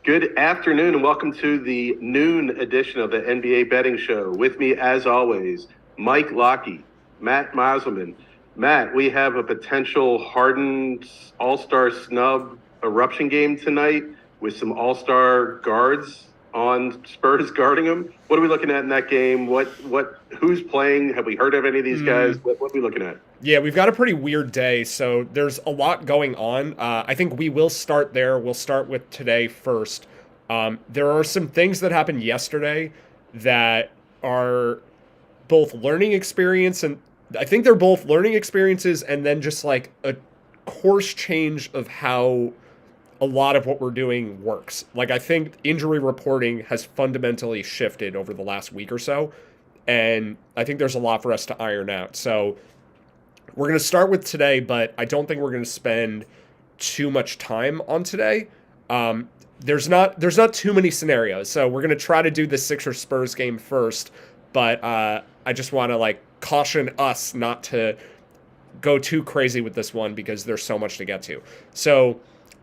Good afternoon and welcome to the noon edition of the NBA Betting Show. With me, as always, Mike Lockey, Matt Meiselman. Matt, we have a potential Harden All-Star snub eruption game tonight with some All-Star guards on Spurs guarding him. What are we looking at in that game? Who's playing? Have we heard of any of these guys? What are we looking at? Yeah, we've got a pretty weird day, so there's a lot going on. I think we will start there. We'll start with today first. There are some things that happened yesterday that are both learning experience, and I think they're both learning experiences and then just like a course change of how a lot of what we're doing works. Like, I think injury reporting has fundamentally shifted over the last week or so, and I think there's a lot for us to iron out. So we're going to start with today, but I don't think we're going to spend too much time on today. There's not too many scenarios, so we're going to try to do the Sixers Spurs game first, but I just want to caution us not to go too crazy with this one because there's so much to get to. So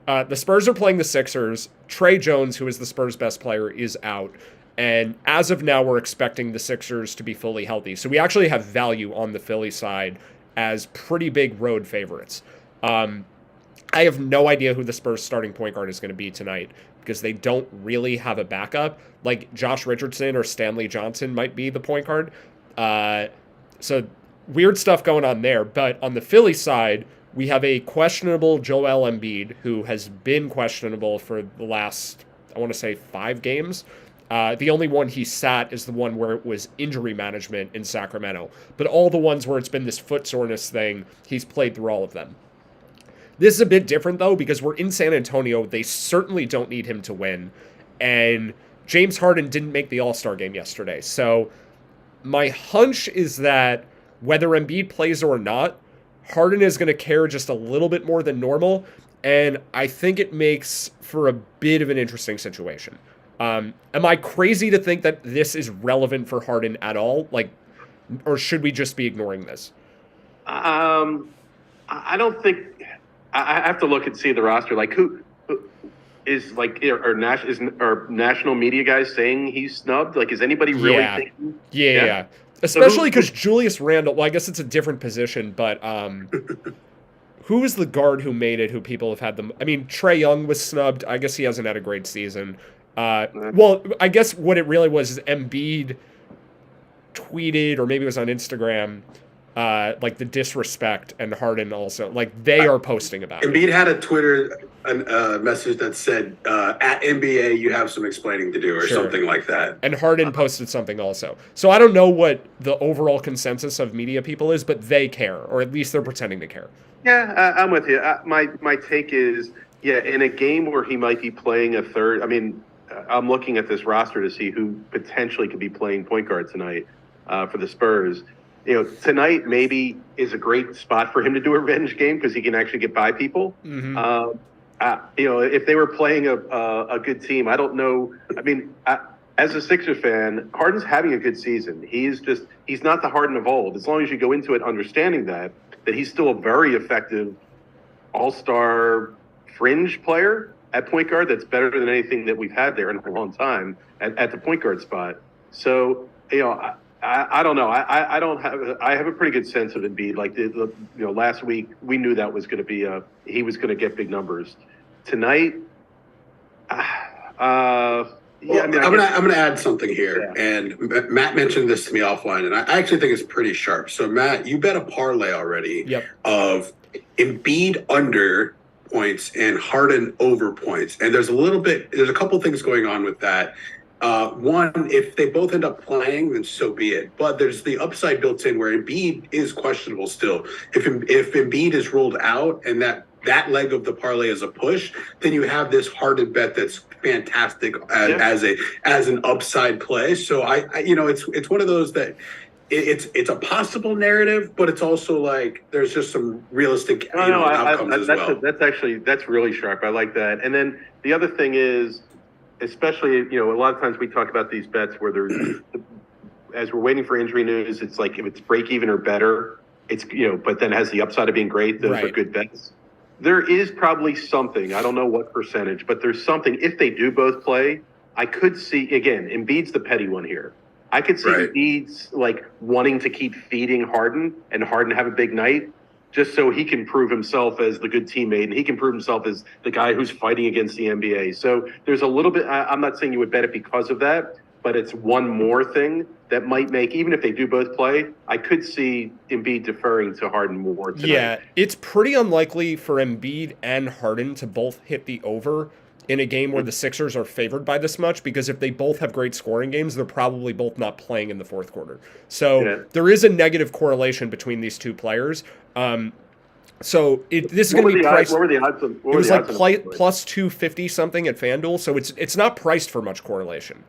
the Spurs are playing the Sixers. Trey Jones, who is the Spurs' best player, is out. And as of now, we're expecting the Sixers to be fully healthy. So we actually have value on the Philly side as pretty big road favorites. I have no idea who the Spurs starting point guard is going to be tonight because they don't really have a backup. Like Josh Richardson or Stanley Johnson might be the point guard. So weird stuff going on there. But on the Philly side, we have a questionable Joel Embiid who has been questionable for the last, I want to say, 5 games. The only one he sat is the one where it was injury management in Sacramento. But all the ones where it's been this foot soreness thing, he's played through all of them. This is a bit different, though, because we're in San Antonio. They certainly don't need him to win. And James Harden didn't make the All-Star game yesterday. So my hunch is that whether Embiid plays or not, Harden is going to care just a little bit more than normal. And I think it makes for a bit of an interesting situation. Am I crazy to think that this is relevant for Harden at all? Or should we just be ignoring this? I don't think. I have to look and see the roster. Who is are national media guys saying he's snubbed? Is anybody really thinking? Yeah. Especially because Julius Randle. Well, I guess it's a different position, but who is the guard who made it? Who people have had them? I mean, Trae Young was snubbed. I guess he hasn't had a great season. Well, I guess what it really was is Embiid tweeted, or maybe it was on Instagram, the disrespect, and Harden also. They are posting about it. Embiid had a Twitter message that said, at NBA, you have some explaining to do, or something like that. And Harden posted something also. So I don't know what the overall consensus of media people is, but they care, or at least they're pretending to care. Yeah, I'm with you. My take is, in a game where he might be playing a third, I'm looking at this roster to see who potentially could be playing point guard tonight for the Spurs. Tonight maybe is a great spot for him to do a revenge game because he can actually get by people. Mm-hmm. If they were playing a good team, I don't know. As a Sixers fan, Harden's having a good season. He's not the Harden of old. As long as you go into it understanding that he's still a very effective all-star fringe player at point guard that's better than anything that we've had there in a long time at the point guard spot. So, I don't know. I have a pretty good sense of Embiid. Last week we knew that was going to be he was going to get big numbers. Tonight, I'm going to add something here. Yeah. And Matt mentioned this to me offline, and I actually think it's pretty sharp. So Matt, you bet a parlay already of Embiid under points and Harden over points. And there's a couple things going on with that. One, if they both end up playing, then so be it. But there's the upside built in where Embiid is questionable still. If Embiid is ruled out and that leg of the parlay is a push, then you have this Harden bet that's fantastic as an upside play. So it's one of those that it's a possible narrative, but it's also there's just some realistic outcomes as well. That's really sharp. I like that. And then the other thing is, especially, a lot of times we talk about these bets where there's, as we're waiting for injury news, it's if it's break even or better, it's, but then has the upside of being great. Those are good bets. there is probably something. I don't know what percentage, but there's something. If they do both play, I could see, again, Embiid's the petty one here. I could see Embiid's like wanting to keep feeding Harden and Harden have a big night just so he can prove himself as the good teammate and he can prove himself as the guy who's fighting against the NBA. So there's a little bit, I'm not saying you would bet it because of that, but it's one more thing that might make, even if they do both play, I could see Embiid deferring to Harden more tonight. Yeah, it's pretty unlikely for Embiid and Harden to both hit the over in a game where the Sixers are favored by this much, because if they both have great scoring games, they're probably both not playing in the fourth quarter. So there is a negative correlation between these two players. So this is going to be priced. What were the odds? It was like plus 250 something at FanDuel, so it's not priced for much correlation.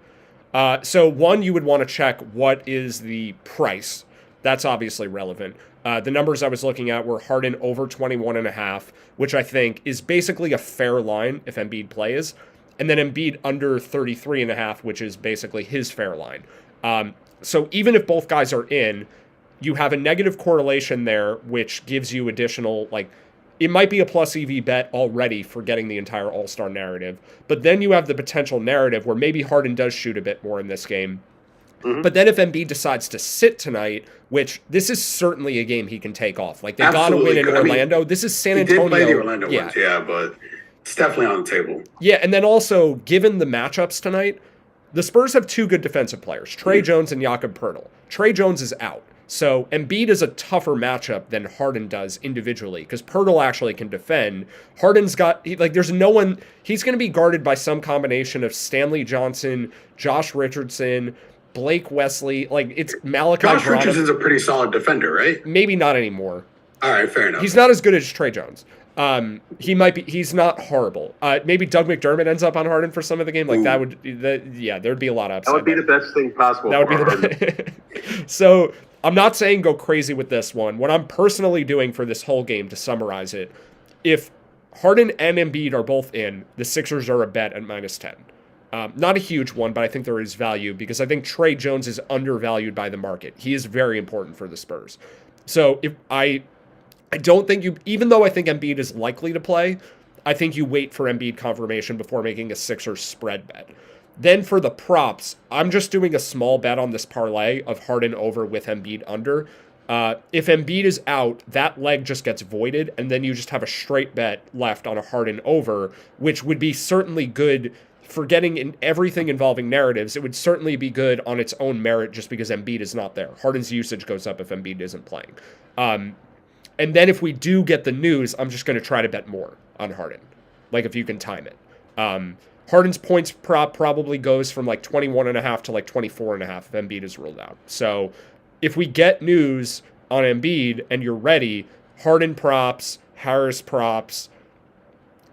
So one, you would want to check what is the price. That's obviously relevant. The numbers I was looking at were Harden over 21.5, which I think is basically a fair line if Embiid plays, and then Embiid under 33.5, which is basically his fair line. So even if both guys are in, you have a negative correlation there, which gives you additional, like, it might be a plus EV bet already for getting the entire All-Star narrative, but then you have the potential narrative where maybe Harden does shoot a bit more in this game. But then if Embiid decides to sit tonight, which this is certainly a game he can take off. Like, they got to win in Orlando. This is San Antonio. He did play the Orlando ones, but it's definitely on the table. Yeah, and then also, given the matchups tonight, the Spurs have two good defensive players, Trey Jones and Jakob Poeltl. Trey Jones is out. So Embiid is a tougher matchup than Harden does individually, because Poeltl actually can defend. Harden's got, there's no one, he's going to be guarded by some combination of Stanley Johnson, Josh Richardson, Blake Wesley, it's Malachi Josh Brogdon. Richardson's a pretty solid defender, right? Maybe not anymore. All right, fair enough. He's not as good as Trey Jones. He's not horrible. Maybe Doug McDermott ends up on Harden for some of the game. There'd be a lot of upside. That would be the best thing possible. That would be the best. So I'm not saying go crazy with this one. What I'm personally doing for this whole game, to summarize it, if Harden and Embiid are both in, the Sixers are a bet at -10. Not a huge one, but I think there is value because I think Trey Jones is undervalued by the market. He is very important for the Spurs. So if I don't think even though I think Embiid is likely to play, I think you wait for Embiid confirmation before making a Sixers spread bet. Then for the props, I'm just doing a small bet on this parlay of Harden over with Embiid under. If Embiid is out, that leg just gets voided, and then you just have a straight bet left on a Harden over, which would be certainly good for getting in everything involving narratives. It would certainly be good on its own merit just because Embiid is not there. Harden's usage goes up if Embiid isn't playing. And then if we do get the news, I'm just going to try to bet more on Harden, if you can time it. Harden's points prop probably goes from 21.5 to 24.5 if Embiid is ruled out. So if we get news on Embiid and you're ready, Harden props, Harris props,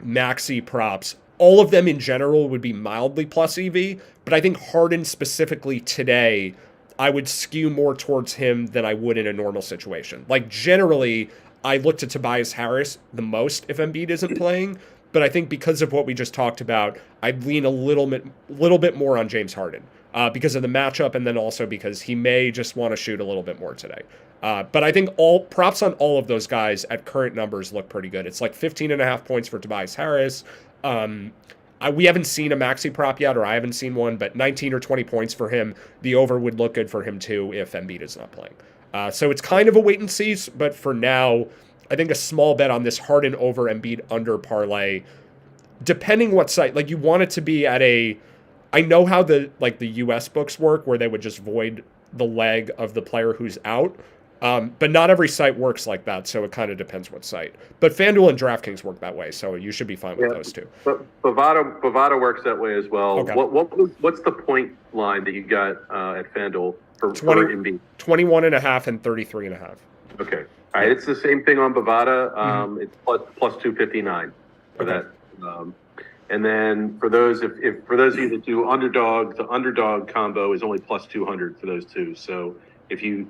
Maxey props, all of them in general would be mildly plus EV, but I think Harden specifically today, I would skew more towards him than I would in a normal situation. Generally, I look to Tobias Harris the most if Embiid isn't playing, but I think because of what we just talked about, I'd lean a little bit more on James Harden because of the matchup, and then also because he may just want to shoot a little bit more today. But I think all props on all of those guys at current numbers look pretty good. It's 15.5 points for Tobias Harris. We haven't seen a Maxey prop yet, or I haven't seen one, but 19 or 20 points for him. The over would look good for him too if Embiid is not playing. So it's kind of a wait and see, but for now, I think a small bet on this Harden over Embiid under parlay, depending what site, you want it to be at I know how the US books work where they would just void the leg of the player who's out. But not every site works like that, so it kind of depends what site. But FanDuel and DraftKings work that way, so you should be fine with those two. But Bovada works that way as well. Okay. What's the point line that you got at FanDuel for Embiid? 21.5 and 33.5. Okay. All right, it's the same thing on Bovada. It's plus 259 for that. And then for those if for those of you that do underdog, the underdog combo is only plus 200 for those two. So if you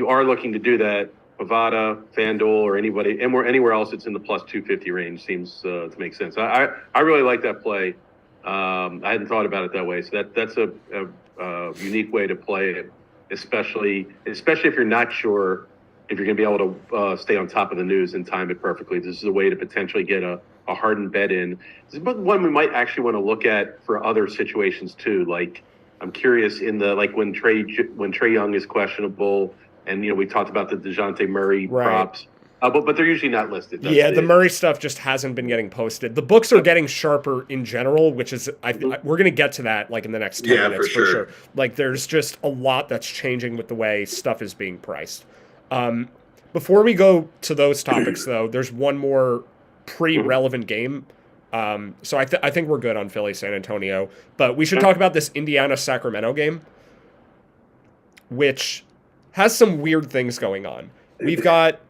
are looking to do that, Bovada, FanDuel, or anywhere else, it's in the plus 250 range. Seems to make sense. I really like that play. I hadn't thought about it that way. So that's a unique way to play it, especially if you're not sure if you're going to be able to stay on top of the news and time it perfectly, this is a way to potentially get a Harden bet in. This is one we might actually want to look at for other situations too. Like, I'm curious in the when Trae Young is questionable, and we talked about the DeJounte Murray props. But they're usually not listed. The Murray stuff just hasn't been getting posted. The books are getting sharper in general, which is we're going to get to that in the next 10 minutes for sure. Like, there's just a lot that's changing with the way stuff is being priced. Before we go to those topics, though, there's one more pre-relevant game. So I think we're good on Philly San Antonio, but we should talk about this Indiana Sacramento game, which has some weird things going on. We've got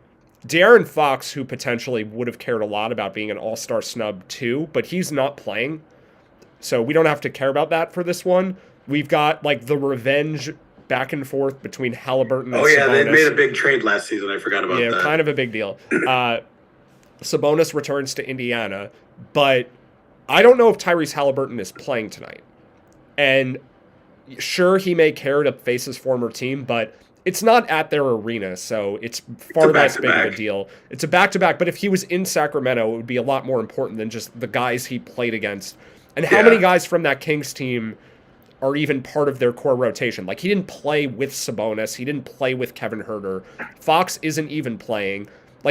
De'Aaron Fox, who potentially would have cared a lot about being an all-star snub too, but he's not playing. So we don't have to care about that for this one. We've got the revenge back and forth between Haliburton and Sabonis. They made a big trade last season. I forgot about that. Yeah, kind of a big deal. Sabonis returns to Indiana, but I don't know if Tyrese Haliburton is playing tonight. And sure, he may care to face his former team, but it's not at their arena, so it's far less big of a deal. It's a back-to-back, but if he was in Sacramento, it would be a lot more important than just the guys he played against. And how many guys from that Kings team are even part of their core rotation? He didn't play with Sabonis. He didn't play with Kevin Huerter. Fox isn't even playing.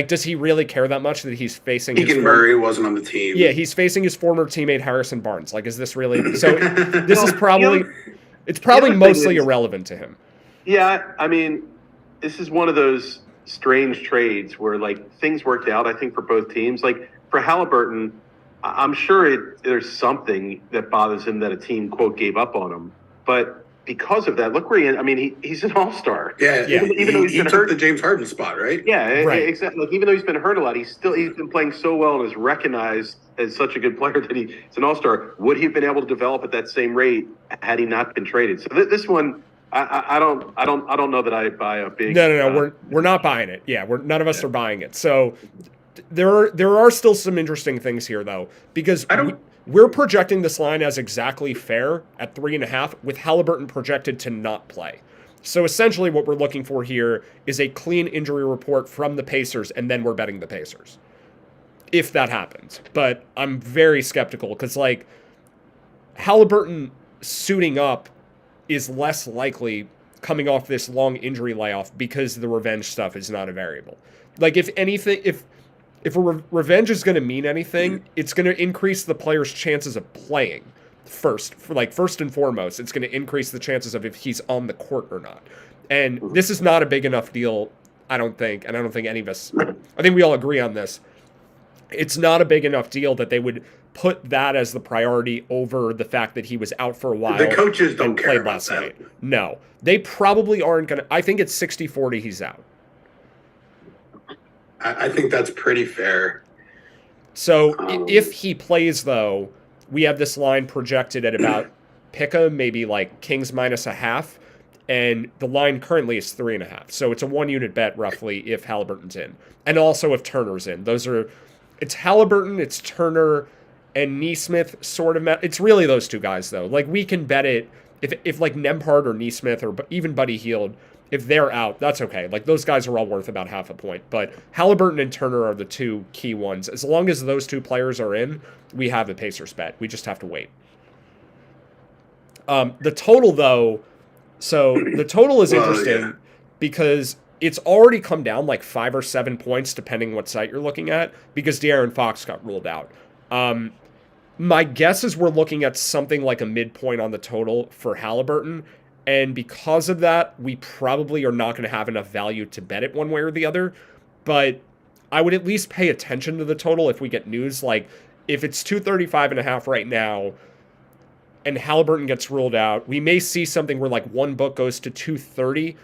Does he really care that much that he's facing Murray wasn't on the team. Yeah, he's facing his former teammate Harrison Barnes. Is this really... So this is probably... It's probably mostly irrelevant to him. Yeah, I mean, this is one of those strange trades where things worked out, I think, for both teams. For Haliburton, I'm sure there's something that bothers him that a team, quote, gave up on him. But because of that, look where he is. I mean, he's an all-star. Yeah. Even though he's been hurt, the James Harden spot, right? Yeah, right. Exactly. Even though he's been hurt a lot, he's been playing so well and is recognized as such a good player that he's an all-star. Would he have been able to develop at that same rate had he not been traded? So this one, I don't know that I buy a big. No. We're not buying it. Yeah, none of us are buying it. So there are still some interesting things here though, because we're projecting this line as exactly fair at 3.5, with Haliburton projected to not play. So essentially, what we're looking for here is a clean injury report from the Pacers, and then we're betting the Pacers, if that happens. But I'm very skeptical because Haliburton suiting up is less likely coming off this long injury layoff because the revenge stuff is not a variable. If anything, if revenge is going to mean anything, it's going to increase the player's chances of playing first. First and foremost, it's going to increase the chances of if he's on the court or not. And this is not a big enough deal, I don't think, and I don't think any of us, I think we all agree on this. It's not a big enough deal that they would put that as the priority over the fact that he was out for a while. The coaches don't care about last night. No, they probably aren't going to. I think it's 60-40 he's out. I think that's pretty fair. So if he plays, though, we have this line projected at about pick 'em, maybe Kings -0.5, and the line currently is 3.5. So it's a 1-unit bet roughly if Haliburton's in, and also if Turner's in. It's Haliburton, it's Turner, and Nesmith sort of. It's really those two guys though. We can bet it if Nembhard or Nesmith or even Buddy Hield. If they're out, that's okay. Those guys are all worth about half a point. But Haliburton and Turner are the two key ones. As long as those two players are in, we have a Pacers bet. We just have to wait. The total, though, the total is interesting because it's already come down 5 or 7 points, depending what site you're looking at, because De'Aaron Fox got ruled out. My guess is we're looking at something like a midpoint on the total for Haliburton. And because of that, we probably are not going to have enough value to bet it one way or the other. But I would at least pay attention to the total if we get news. If it's 235.5 right now and Haliburton gets ruled out, we may see something where one book goes to 230.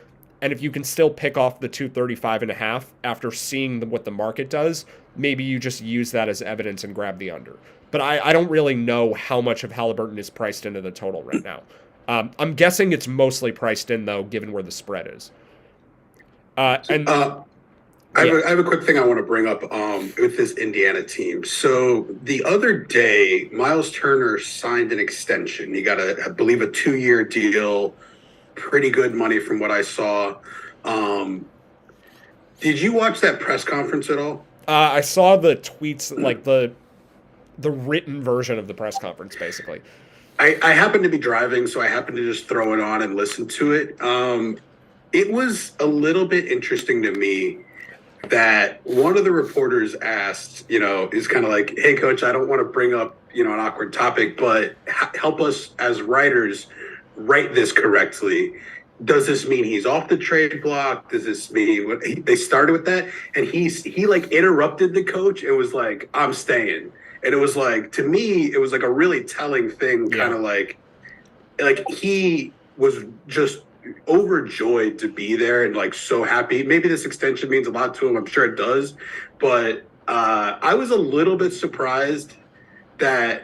And if you can still pick off the 235.5 after seeing what the market does, maybe you just use that as evidence and grab the under. But I don't really know how much of Haliburton is priced into the total right now. I'm guessing it's mostly priced in, though, given where the spread is. I have a quick thing I want to bring up with this Indiana team. So the other day, Miles Turner signed an extension. He got, I believe, a 2-year deal, pretty good money from what I saw. Did you watch that press conference at all? I saw the tweets, like the written version of the press conference, basically. I happened to be driving, so I happened to just throw it on and listen to it. It was a little bit interesting to me that one of the reporters asked, is kind of like, hey, coach, I don't want to bring up, an awkward topic, but help us as writers write this correctly. Does this mean he's off the trade block? Does this mean they started with that? And he like interrupted the coach and was like, I'm staying. And it was like, to me, it was like a really telling thing, kind of like he was just overjoyed to be there and like so happy. Maybe this extension means a lot to him. I'm sure it does. But I was a little bit surprised that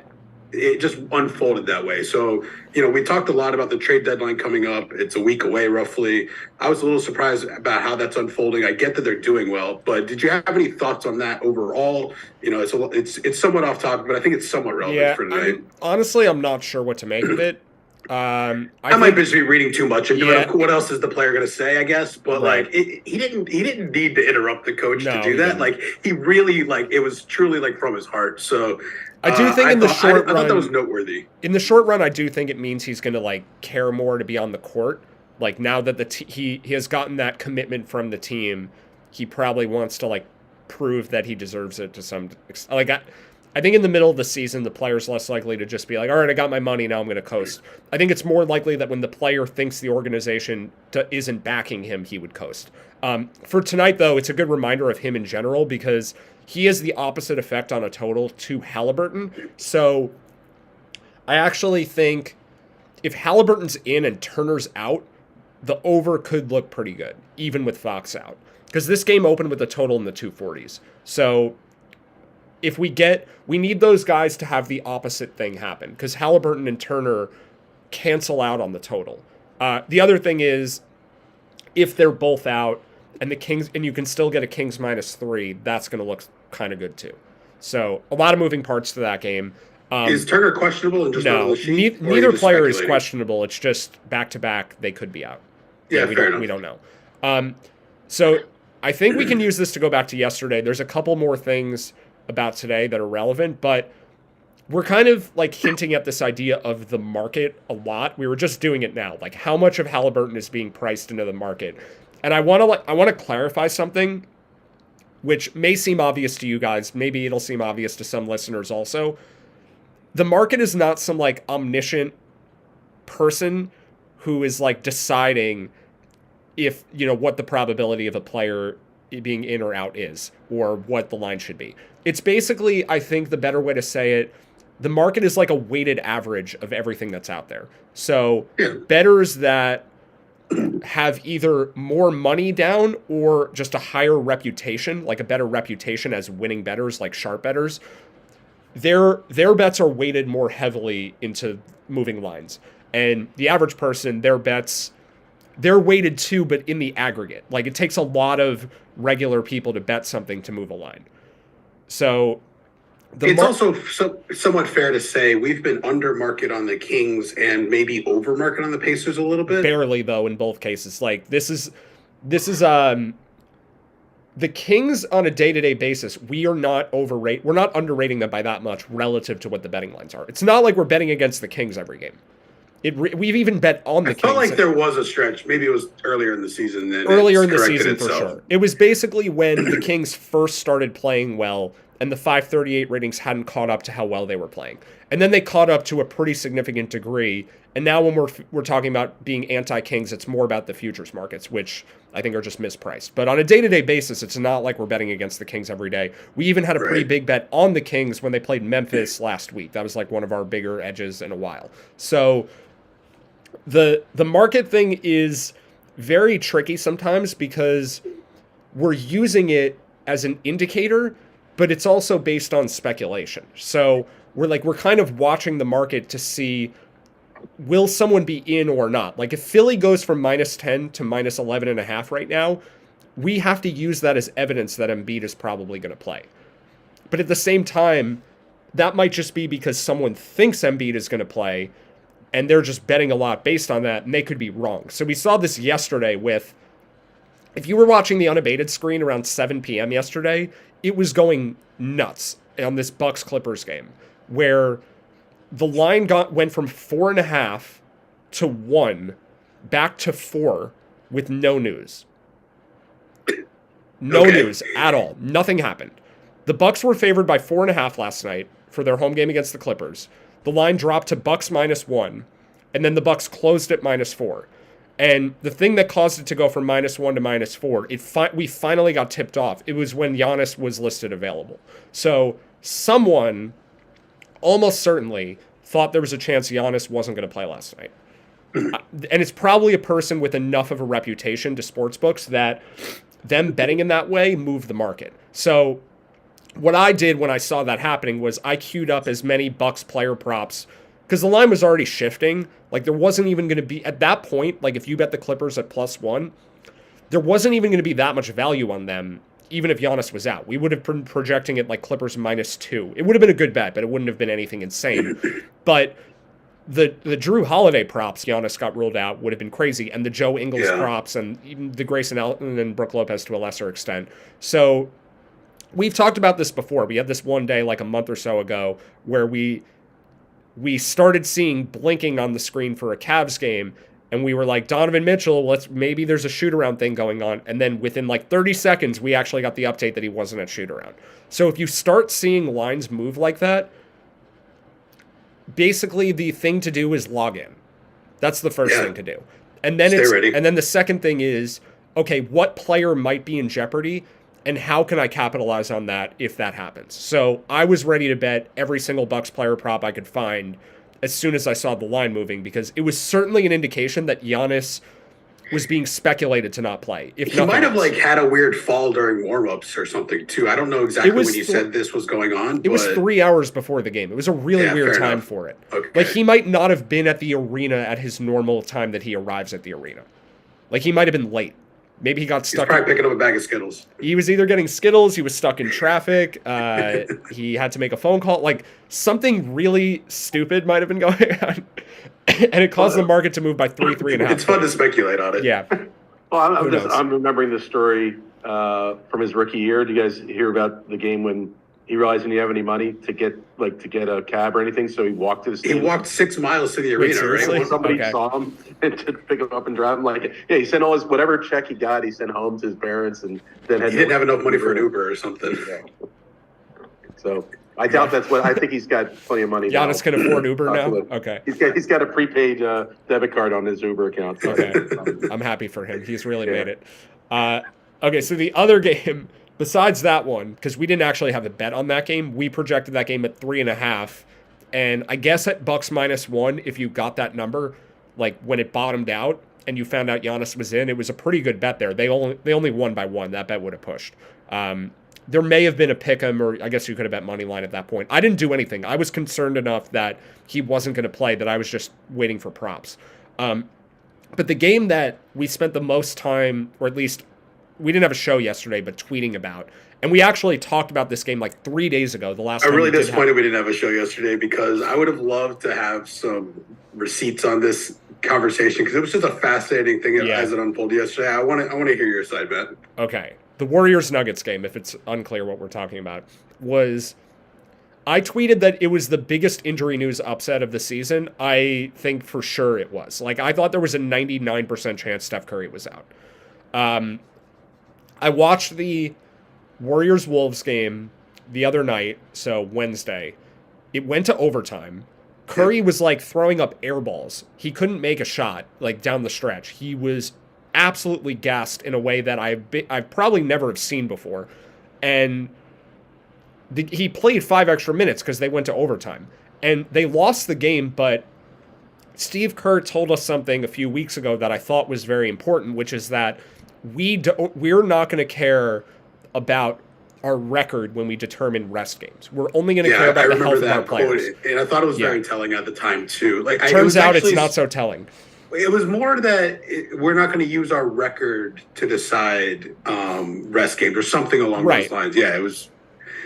it just unfolded that way. So, we talked a lot about the trade deadline coming up. It's a week away, roughly. I was a little surprised about how that's unfolding. I get that they're doing well, but did you have any thoughts on that overall? It's somewhat off topic, but I think it's somewhat relevant for tonight. Honestly, I'm not sure what to make of it. I might just be reading too much into it. What else is the player going to say, I guess? But right. He didn't need to interrupt the coach to do that. Didn't. Like, he really, it was truly from his heart. So I do think I thought that was noteworthy. In the short run, I do think it means he's going to care more to be on the court. Like, now that he has gotten that commitment from the team, he probably wants to prove that he deserves it to some extent. I think in the middle of the season, the player's less likely to just be like, all right, I got my money, now I'm going to coast. I think it's more likely that when the player thinks the organization isn't backing him, he would coast. For tonight, though, it's a good reminder of him in general because he has the opposite effect on a total to Haliburton. So I actually think if Haliburton's in and Turner's out, the over could look pretty good, even with Fox out. Because this game opened with a total in the 240s. So if we need those guys to have the opposite thing happen because Haliburton and Turner cancel out on the total. The other thing is if they're both out and the Kings, and you can still get a Kings -3, that's going to look kind of good too. So a lot of moving parts to that game. Is Turner questionable? And just no, neither player is questionable. It's just back-to-back, they could be out. Yeah, we don't know. So I think we can use this to go back to yesterday. There's a couple more things about today that are relevant, but we're kind of hinting at this idea of the market a lot. We were just doing it now. How much of Haliburton is being priced into the market? And I want to clarify something which may seem obvious to you guys. Maybe it'll seem obvious to some listeners also. The market is not some omniscient person who is deciding if, what the probability of a player being in or out is or what the line should be. It's basically, I think the better way to say it, the market is like a weighted average of everything that's out there. So bettors that have either more money down or just a higher reputation, like a better reputation as winning bettors, like sharp bettors, their bets are weighted more heavily into moving lines. And the average person, their bets, they're weighted too, but in the aggregate. It takes a lot of regular people to bet something to move a line. So it's also somewhat fair to say we've been under market on the Kings and maybe over market on the Pacers a little bit. Barely, though, in both cases. This is the Kings on a day-to-day basis. We're not underrating them by that much relative to what the betting lines are. It's not like we're betting against the Kings every game. We've even bet on the Kings. I felt like there was a stretch. Maybe it was earlier in the season. For sure. It was basically when the Kings first started playing well and the 538 ratings hadn't caught up to how well they were playing. And then they caught up to a pretty significant degree. And now when we're talking about being anti-Kings, it's more about the futures markets, which I think are just mispriced. But on a day-to-day basis, it's not like we're betting against the Kings every day. We even had a pretty big bet on the Kings when they played Memphis last week. That was one of our bigger edges in a while. So the market thing is very tricky sometimes because we're using it as an indicator, but it's also based on speculation. So we're kind of watching the market to see, will someone be in or not? If Philly goes from -10 to -11.5 right now, we have to use that as evidence that Embiid is probably going to play. But at the same time, that might just be because someone thinks Embiid is going to play, and they're just betting a lot based on that, and they could be wrong. So we saw this yesterday with if you were watching the unabated screen around 7 p.m. yesterday, it was going nuts on this Bucks Clippers game, where the line went from 4.5 to 1 back to 4 with no news. No news at all. Nothing happened. The Bucks were favored by 4.5 last night for their home game against the Clippers. The line dropped to Bucks -1, and then the Bucks closed at -4. And the thing that caused it to go from -1 to -4, we finally got tipped off. It was when Giannis was listed available. So someone almost certainly thought there was a chance Giannis wasn't going to play last night. And it's probably a person with enough of a reputation to sportsbooks that them betting in that way moved the market. So what I did when I saw that happening was I queued up as many Bucks player props, because the line was already shifting. Like, there wasn't even going to be, at that point, like if you bet the Clippers at +1, there wasn't even going to be that much value on them, even if Giannis was out. We would have been projecting it like Clippers -2. It would have been a good bet, but it wouldn't have been anything insane. But the Drew Holiday props, Giannis got ruled out, would have been crazy. And the Joe Ingles props, and even the Grayson Allen and Brook Lopez to a lesser extent. So we've talked about this before. We had this one day like a month or so ago where we started seeing blinking on the screen for a Cavs game, and we were like, Donovan Mitchell, maybe there's a shoot-around thing going on. And then within like 30 seconds, we actually got the update that he wasn't at shoot-around. So if you start seeing lines move like that, basically the thing to do is log in. That's the first thing to do. And then the second thing is, okay, what player might be in jeopardy, and how can I capitalize on that if that happens? So I was ready to bet every single Bucks player prop I could find as soon as I saw the line moving, because it was certainly an indication that Giannis was being speculated to not play. If he might have had a weird fall during warmups or something too. I don't know exactly when you said this was going on. It was 3 hours before the game. It was a really weird time for it. Okay. Like, he might not have been at the arena at his normal time that he arrives at the arena. Like, he might have been late. Maybe he got stuck. He's probably picking up a bag of Skittles. He was either getting Skittles, he was stuck in traffic, he had to make a phone call. Like, something really stupid might have been going on. And it caused the market to move by 3.5. It's fun to speculate on it. Yeah. Well, I'm remembering the story from his rookie year. Do you guys hear about the game when he realized he didn't have any money to get a cab or anything, so he walked to the stadium? He walked 6 miles to the arena, seriously? right? Somebody saw him and to pick him up and drive him. He sent all his whatever check he got. He sent home to his parents, and then he didn't have enough money for an Uber or something. Yeah. So I doubt that's what. I think he's got plenty of money. Giannis can afford Uber now. Okay. He's got a prepaid debit card on his Uber account. So. Okay. I'm happy for him. He's really made it. Okay, so the other game, besides that one, because we didn't actually have a bet on that game, we projected that game at 3.5. And I guess at Bucks -1, if you got that number, like when it bottomed out and you found out Giannis was in, it was a pretty good bet there. They only won by 1. That bet would have pushed. There may have been a pick'em, or I guess you could have bet money line at that point. I didn't do anything. I was concerned enough that he wasn't going to play that I was just waiting for props. But the game that we spent the most time, or at least we didn't have a show yesterday, but tweeting about, and we actually talked about this game like 3 days ago. The last time I'm really disappointed we didn't have a show yesterday, because I would have loved to have some receipts on this conversation, because it was just a fascinating thing as it unfolded yesterday. I want to hear your side, Matt. Okay. The Warriors-Nuggets game, if it's unclear what we're talking about, was... I tweeted that it was the biggest injury news upset of the season. I think for sure it was. Like, I thought there was a 99% chance Steph Curry was out. I watched the Warriors-Wolves game the other night, so Wednesday. It went to overtime. Curry was, like, throwing up air balls. He couldn't make a shot, like, down the stretch. He was absolutely gassed in a way that I've probably never have seen before. And he played 5 extra minutes because they went to overtime. And they lost the game, but Steve Kerr told us something a few weeks ago that I thought was very important, which is that we're not going to care about our record when we determine rest games. We're only going to care about the health of our players. And I thought it was very telling at the time, too. Turns out it's not so telling. It was more that we're not going to use our record to decide rest games or something along those lines. Yeah, it was.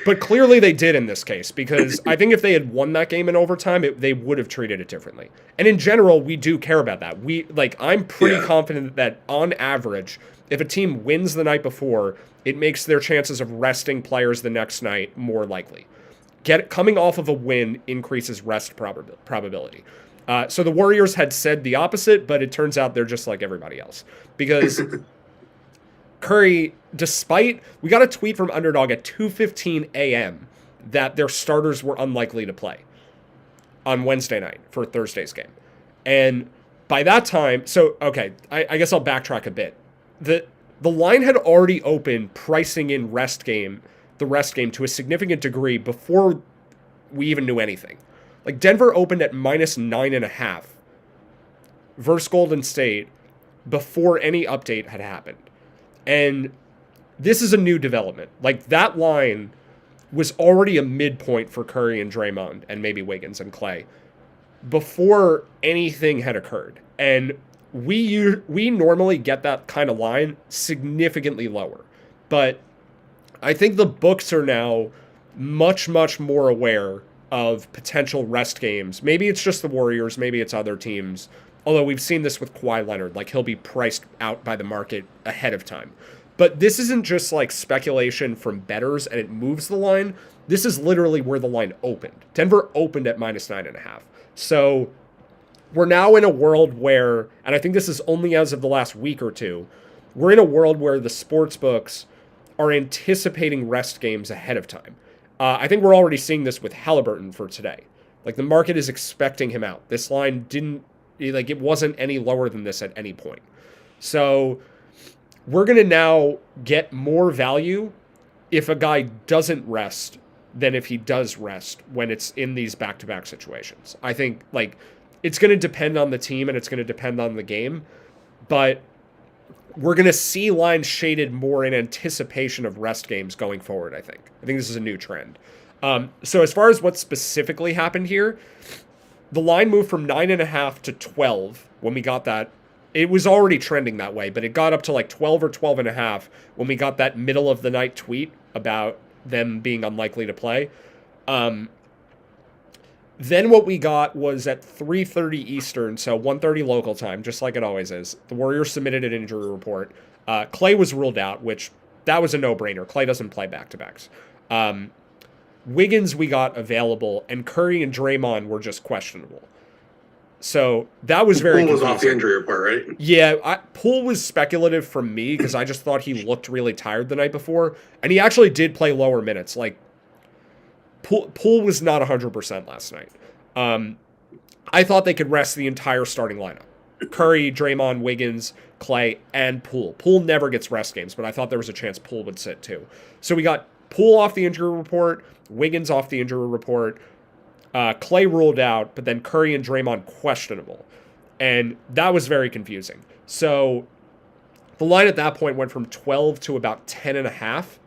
But clearly they did in this case, because I think if they had won that game in overtime, they would have treated it differently. And in general, we do care about that. I'm pretty confident that on average, If a team wins the night before, it makes their chances of resting players the next night more likely. Coming off of a win increases rest probability. So the Warriors had said the opposite, but it turns out they're just like everybody else. Because Curry, we got a tweet from Underdog at 2:15 a.m. that their starters were unlikely to play on Wednesday night for Thursday's game. And by that time, I guess I'll backtrack a bit. The line had already opened pricing in the rest game to a significant degree before we even knew anything. Like Denver opened at -9.5 versus Golden State before any update had happened. And this is a new development. Like that line was already a midpoint for Curry and Draymond and maybe Wiggins and Clay before anything had occurred. And we normally get that kind of line significantly lower. But I think the books are now much, much more aware of potential rest games. Maybe it's just the Warriors, maybe it's other teams. Although we've seen this with Kawhi Leonard, like he'll be priced out by the market ahead of time. But this isn't just like speculation from bettors and it moves the line. This is literally where the line opened. Denver opened at -9.5. So we're now in a world where, and I think this is only as of the last week or two, we're in a world where the sports books are anticipating rest games ahead of time. I think we're already seeing this with Haliburton for today. Like the market is expecting him out. This line it wasn't any lower than this at any point. So we're going to now get more value if a guy doesn't rest than if he does rest when it's in these back-to-back situations. I think like it's going to depend on the team and it's going to depend on the game, but we're going to see lines shaded more in anticipation of rest games going forward, I think. I think this is a new trend. So as far as what specifically happened here, the line moved from 9.5 to 12 when we got that. It was already trending that way, but it got up to like 12 or 12.5 when we got that middle of the night tweet about them being unlikely to play. Then what we got was at 3:30 Eastern, so 1:30 local time, just like it always is. The Warriors submitted an injury report. Clay was ruled out, which that was a no-brainer. Clay doesn't play back-to-backs. Wiggins we got available, and Curry and Draymond were just questionable. So that was very confusing. Poole was off the injury report, right? Yeah, Poole was speculative from me because I just thought he looked really tired the night before, and he actually did play lower minutes. Like Poole was not 100% last night. I thought they could rest the entire starting lineup. Curry, Draymond, Wiggins, Clay, and Poole. Poole never gets rest games, but I thought there was a chance Poole would sit too. So we got Poole off the injury report, Wiggins off the injury report, Clay ruled out, but then Curry and Draymond questionable. And that was very confusing. So the line at that point went from 12 to about 10.5.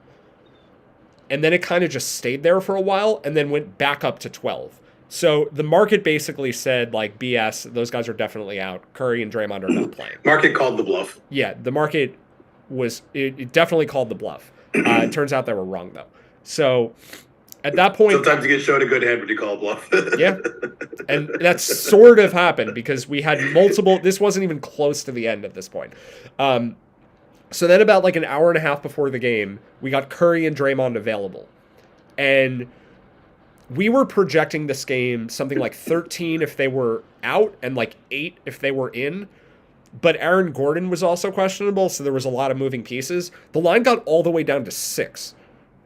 And then it kind of just stayed there for a while and then went back up to 12. So the market basically said, like, BS, those guys are definitely out. Curry and Draymond are not playing. Market called the bluff. Yeah, the market it definitely called the bluff. It turns out they were wrong, though. So at that point... Sometimes you get shown a good hand when you call a bluff. Yeah, and that sort of happened because we had multiple... This wasn't even close to the end at this point. So then about like an hour and a half before the game, we got Curry and Draymond available. And we were projecting this game something like 13 if they were out and like 8 if they were in. But Aaron Gordon was also questionable, so there was a lot of moving pieces. The line got all the way down to 6.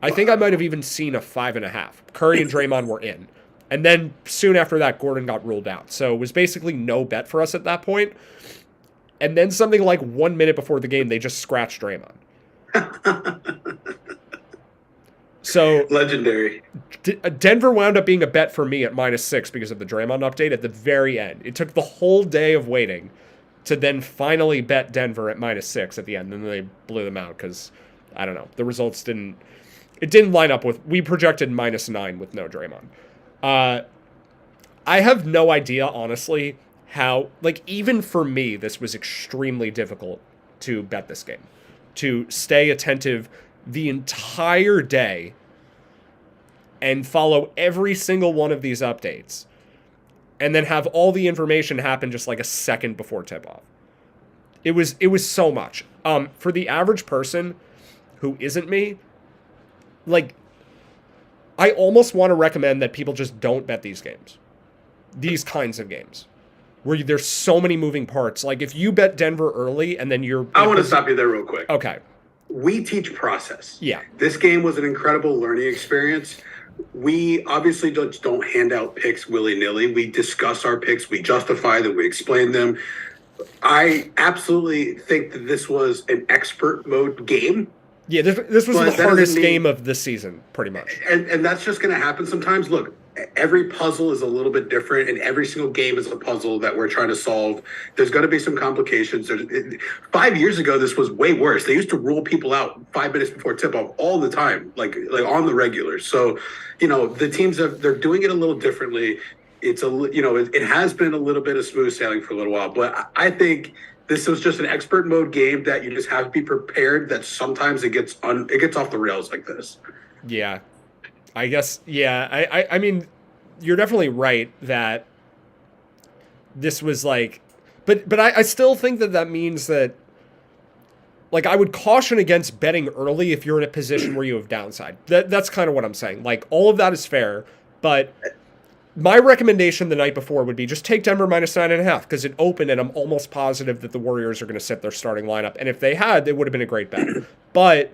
I think I might have even seen a 5.5. Curry and Draymond were in. And then soon after that, Gordon got ruled out. So it was basically no bet for us at that point. And then something like 1 minute before the game, they just scratched Draymond. So legendary. Denver wound up being a bet for me at -6 because of the Draymond update at the very end. It took the whole day of waiting to then finally bet Denver at -6 at the end. And then they blew them out because, I don't know, the results didn't line up with, we projected -9 with no Draymond. I have no idea, honestly, how, like, even for me, this was extremely difficult to bet this game, to stay attentive the entire day and follow every single one of these updates and then have all the information happen just like a second before tip-off. It was so much. For the average person who isn't me, like, I almost want to recommend that people just don't bet these games. These kinds of games. Where there's so many moving parts. Like, if you bet Denver early and then you're... I want to stop you there real quick. Okay. We teach process. Yeah. This game was an incredible learning experience. We obviously don't hand out picks willy-nilly. We discuss our picks. We justify them. We explain them. I absolutely think that this was an expert mode game. Yeah, this was the hardest game of the season, pretty much. And that's just going to happen sometimes. Look, every puzzle is a little bit different, and every single game is a puzzle that we're trying to solve. There's going to be some complications. 5 years ago, this was way worse. They used to rule people out 5 minutes before tip-off all the time, like on the regular. So, the teams they're doing it a little differently. It's it has been a little bit of smooth sailing for a little while, but I think this was just an expert mode game that you just have to be prepared that sometimes it gets off the rails like this. Yeah. I guess, yeah. I mean, you're definitely right that this was like, but I still think that means that, like, I would caution against betting early if you're in a position where you have downside. That's kind of what I'm saying. Like, all of that is fair, but my recommendation the night before would be just take Denver -9.5 because it opened, and I'm almost positive that the Warriors are going to sit their starting lineup. And if they had, it would have been a great bet. But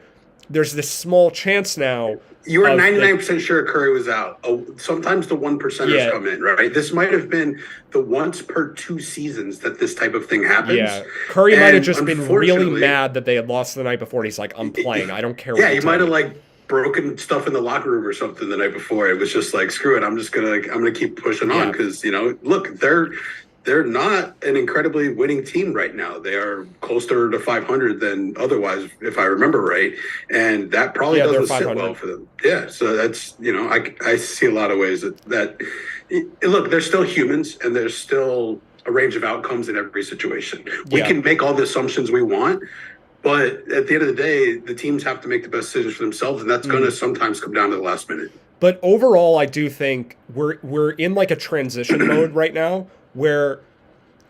there's this small chance now. You were 99% sure Curry was out. Sometimes the 1%ers come in, right? This might have been the once per 2 seasons that this type of thing happens. Yeah, Curry might have just been really mad that they had lost the night before. And he's like, I'm playing. I don't care. Yeah, he might have broken stuff in the locker room or something the night before. It was just like, screw it. I'm gonna keep pushing on because look, they're not an incredibly winning team right now. They are closer to 500 than otherwise, if I remember right. And that probably doesn't sit well for them. Yeah. So that's, I see a lot of ways that look, they're still humans and there's still a range of outcomes in every situation. We can make all the assumptions we want, but at the end of the day, the teams have to make the best decisions for themselves. And that's going to sometimes come down to the last minute. But overall, I do think we're in like a transition mode right now, where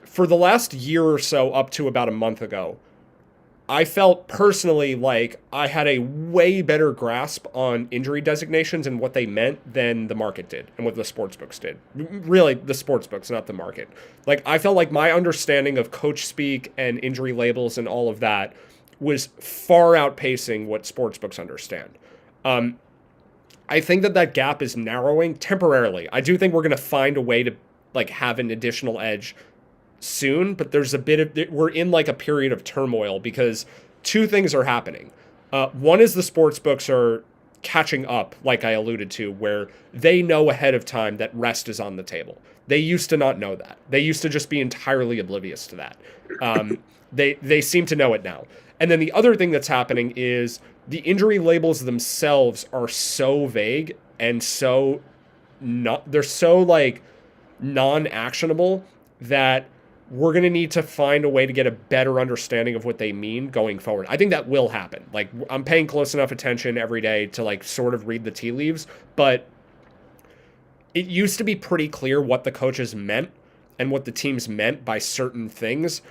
for the last year or so up to about a month ago, I felt personally like I had a way better grasp on injury designations and what they meant than the market did and what the sportsbooks did. Really, the sportsbooks, not the market. Like, I felt like my understanding of coach speak and injury labels and all of that was far outpacing what sportsbooks understand. I think that gap is narrowing temporarily. I do think we're going to find a way to have an additional edge soon, but there's we're in like a period of turmoil because 2 things are happening. One is the sports books are catching up, like I alluded to, where they know ahead of time that rest is on the table. They used to not know that. They used to just be entirely oblivious to that. They seem to know it now. And then the other thing that's happening is the injury labels themselves are so vague and they're so non-actionable that we're going to need to find a way to get a better understanding of what they mean going forward. I think that will happen. Like, I'm paying close enough attention every day to sort of read the tea leaves, but it used to be pretty clear what the coaches meant and what the teams meant by certain things,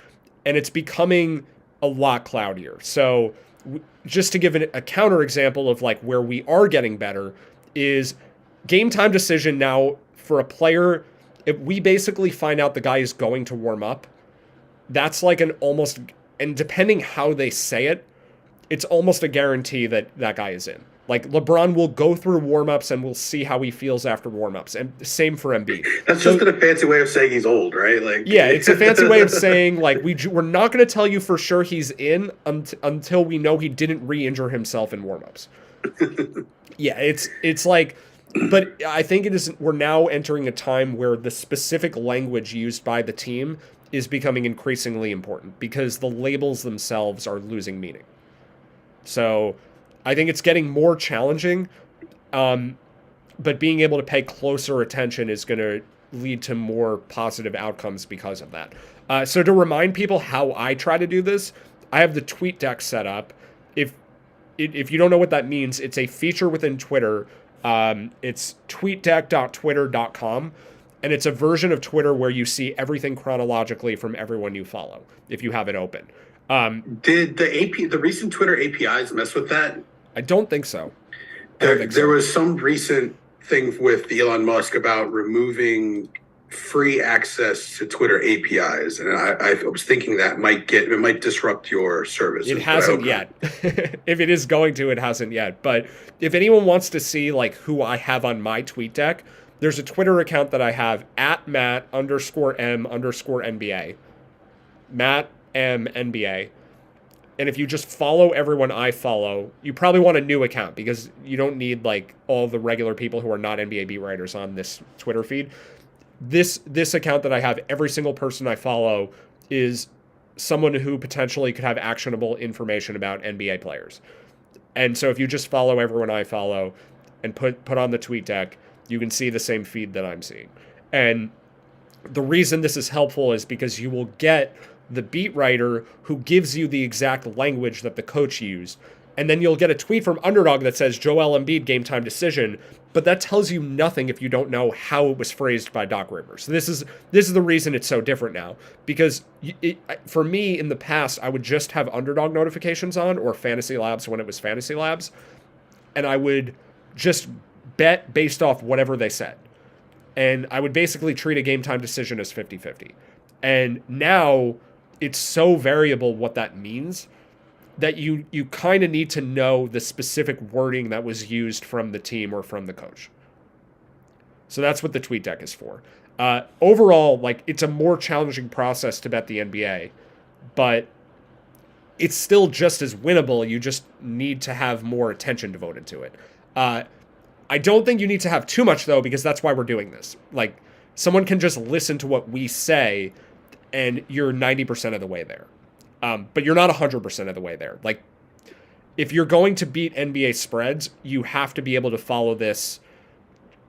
and it's becoming a lot cloudier. So just to give a counterexample of where we are getting better is game time decision now for a player. If we basically find out the guy is going to warm up, that's like an almost, and depending how they say it, it's almost a guarantee that that guy is in. Like, LeBron will go through warm-ups and we'll see how he feels after warm-ups. And same for Embiid. That's just a fancy way of saying he's old, right? Yeah, it's a fancy way of saying, we're not going to tell you for sure he's in until we know he didn't re-injure himself in warm-ups. Yeah, it's like... But I think we're now entering a time where the specific language used by the team is becoming increasingly important because the labels themselves are losing meaning. So I think it's getting more challenging, but being able to pay closer attention is going to lead to more positive outcomes because of that. So to remind people how I try to do this, I have the tweet deck set up. If you don't know what that means, it's a feature within Twitter. It's tweetdeck.twitter.com, and it's a version of Twitter where you see everything chronologically from everyone you follow if you have it open. Did the recent Twitter APIs mess with that? I don't think so. There was some recent thing with Elon Musk about removing free access to Twitter APIs, and I was thinking that might disrupt your service. It hasn't yet. If it is going to, it hasn't yet. But if anyone wants to see like who I have on my tweet deck, there's a Twitter account that I have at Matt_M_NBA. Matt M NBA. And if you just follow everyone I follow, you probably want a new account because you don't need like all the regular people who are not NBA beat writers on this Twitter feed. This account that I have, every single person I follow is someone who potentially could have actionable information about NBA players. And so if you just follow everyone I follow and put on the tweet deck, you can see the same feed that I'm seeing. And the reason this is helpful is because you will get the beat writer who gives you the exact language that the coach used. And then you'll get a tweet from Underdog that says Joel Embiid game time decision, but that tells you nothing if you don't know how it was phrased by Doc Rivers. This is the reason it's so different now, because for me in the past, I would just have Underdog notifications on, or Fantasy Labs when it was Fantasy Labs, and I would just bet based off whatever they said. And I would basically treat a game time decision as 50-50. And now it's so variable what that means that you kind of need to know the specific wording that was used from the team or from the coach. So that's what the tweet deck is for. Overall, like, it's a more challenging process to bet the NBA, but it's still just as winnable. You just need to have more attention devoted to it. I don't think you need to have too much, though, because that's why we're doing this. Like, someone can just listen to what we say, and you're 90% of the way there. But you're not 100% of the way there. Like, if you're going to beat NBA spreads, you have to be able to follow this